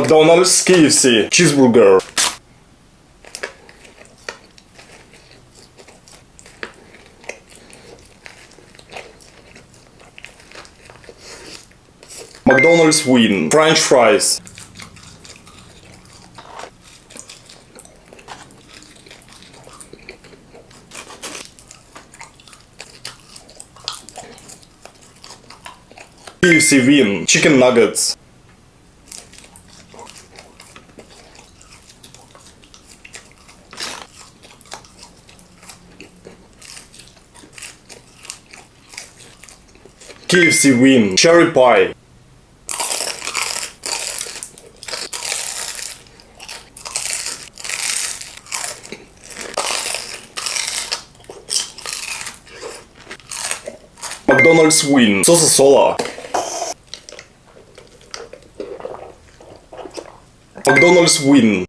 Макдональдс, KFC, cheeseburger. McDonald's win, French fries. KFC win, chicken nuggets. KFC win, cherry pie. McDonald's win, Sosa-Sola. McDonald's win.